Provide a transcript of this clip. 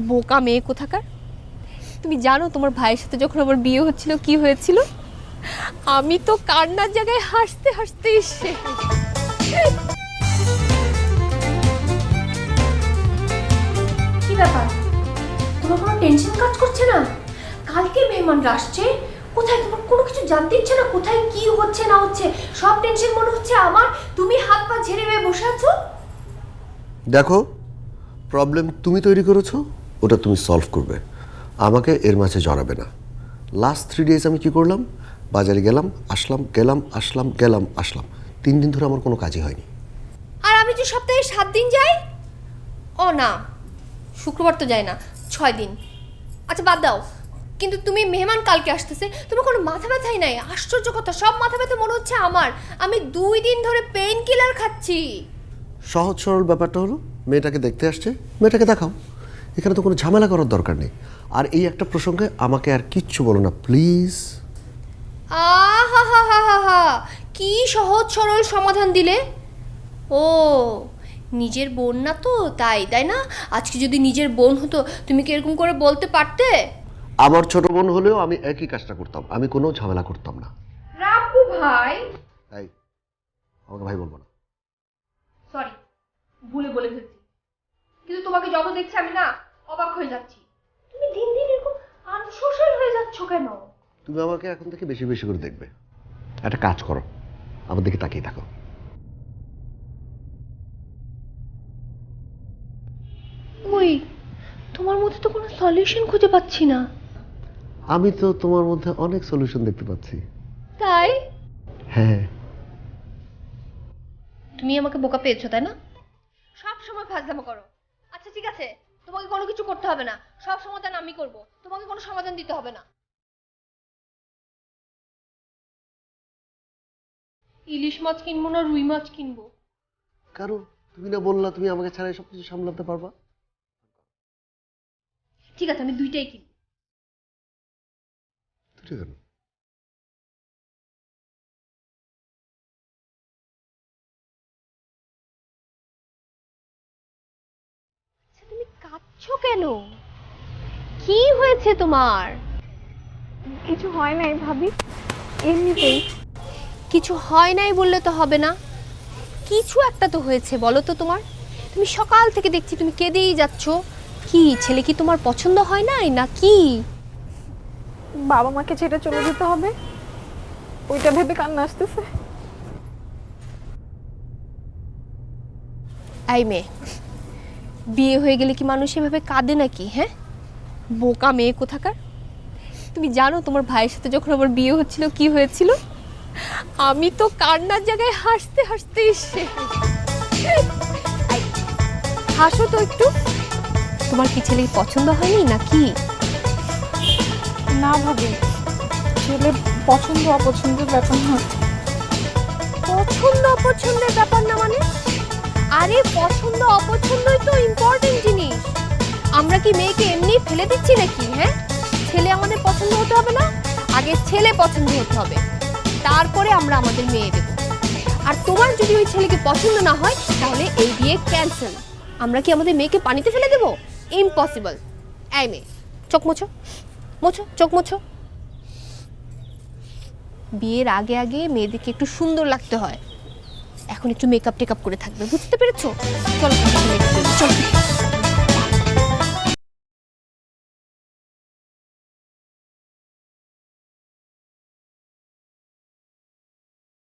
বোকা মেয়ে কোথাকার। তুমি জানো তোমার ভাইয়ের সাথে যখন আমার বিয়ে হচ্ছিল কি হয়েছিল? আমি তো কান্নার জায়গায় হাসতে হাসতে এসে। কি ব্যাপার, তোমার কোনো টেনশন কাজ করছে না? কালকে মেহমানরা আসছে, কোথায় তোমার কোনো কিছু জানতে ইচ্ছে না, কোথায় কি হচ্ছে না হচ্ছে সব টেনশন মনে হচ্ছে আমার। তুমি হাত পা ঝেড়ে হয়ে বসে আছো। দেখো, প্রবলেম তুমি তৈরি করেছো, ওটা তুমি সলভ করবে, আমাকে এর মাঝে জড়াবে না। লাস্ট 3 days আমি কি করলাম? বাজারে গেলাম আসলাম, গেলাম আসলাম, গেলাম আসলাম, 3 দিন ধরে আমার কোনো কাজই হয়নি। আর আমি যে সপ্তাহে 7 দিন যাই। ও না, শুক্রবার তো যাই না, 6 দিন। আচ্ছা বাদ দাও, কিন্তু তুমি মেহমান কালকে আসতেছে, তোমার কোনো মাথা ব্যথাই নাই। আশ্চর্য কথা, সব মাথা ব্যথা মনে হচ্ছে আমার। আমি 2 দিন ধরে পেইন কিলার খাচ্ছি। সহজ সরল ব্যাপারটা হলো, মেয়েটাকে দেখতে আসছে, মেয়েটাকে দেখাও, এখানে তো কোনো ঝামেলা করার দরকার নেই। আর এই একটা প্রসঙ্গে আমাকে আর কিচ্ছু বলো না প্লিজ। আহা হা হা হা হা, কি সহজ সরল সমাধান দিলে। ও নিজের বোন না তো, তাই তাই না? আজকে যদি নিজের বোন হতো তুমি কি এরকম করে বলতে পারতে? আমার ছোট বোন হলেও আমি একই কাজটা করতাম, আমি কোনো ঝামেলা করতাম না। রাব্বু ভাই, তাই আমাকে ভাই বলবো না। সরি, ভুলে বলে ফেলছি। কিন্তু তোমাকে যত দেখছি আমি না অবাক হয়ে যাচ্ছি। তুমি দিন দিন এরকম আনসোশ্যাল হয়ে যাচ্ছ কেন? তুমি আমাকে এখন থেকে বেশি বেশি করে দেখবে। একটা কাজ করো, আমার দিকে তাকিয়ে থাকো। ওই তোমার মধ্যে তো কোনো সলিউশন খুঁজে পাচ্ছি না। আমি তো তোমার মধ্যে অনেক সলিউশন দেখতে পাচ্ছি। তাই? হ্যাঁ। তুমি আমাকে বোকা পেয়েছো তাই না? সব সময় ফাজলামো করো। আচ্ছা ঠিক আছে, তোমাকে কোনো কিছু করতে হবে না, সব সমাধান আমি করব, তোমাকে কোনো সমাধান দিতে হবে না। ইলিশ মাছ কিনবো না রুই মাছ কিনবো? কারণ তুমি না বললা তুমি আমাকে ছাড়াই সবকিছু সামলাতে পারবা? ঠিক আছে, আমি দুইটাই কিনবো। ঠিক আছে। আচ্ছা তুমি কাঁদছো কেন? কি হয়েছে তোমার? কিছু হয় নাই ভাবি, এমনিতেই। কিছু হয় নাই বললে তো হবে না, কিছু একটা তো হয়েছে বলো তো তোমার। তুমি সকাল থেকে দেখছি তুমি কেঁদেই যাচ্ছ। কি ছেলে কি তোমার পছন্দ হয় নাই না কি? বাবা মাকে ছেড়ে চলে যেতে হবে, ওইটা ভেবে কান্না আসতেছে। এই মেয়ে, বিয়ে হয়ে গেলে কি মানুষ এভাবে কাঁদে নাকি? হ্যাঁ, বোকা মেয়ে কোথাকার। তুমি জানো তোমার ভাইয়ের সাথে যখন আমার বিয়ে হচ্ছিল কি হয়েছিল? আমি তো কান্নার জায়গায় হাসতে হাসতে এসে। হাসো তো একটু। তোমার কি ছেলে পছন্দ হয়নি নাকি? না ভাবি, ছেলে পছন্দ অপছন্দের ব্যাপার না। পছন্দ অপছন্দের ব্যাপার না মানে? আরে পছন্দ অপছন্দই তো ইম্পর্টেন্ট জিনিস। আমরা কি মেয়েকে এমনি ফেলে দিচ্ছি নাকি? হ্যাঁ, ছেলে আমাদের পছন্দ হতে হবে না? আগে ছেলে পছন্দ হতে হবে, তারপরে আমরা আমাদের মেয়ে দেব। আর তোমার যদি ওই ছেলেকে পছন্দ না হয় তাহলে এই বিয়ে ক্যান্সেল। আমরা কি আমাদের মেয়েকে পানিতে ফেলে দেব? ইম্পসিবল। এই মেয়ে, চোখ মোছো, মোছো চোখ মোছো। বিয়ের আগে আগে মেয়েদেরকে একটু সুন্দর লাগতে হয়, এখন একটু মেকআপ টেকআপ করে থাকবে, বুঝতে পেরেছো? চলো চলো।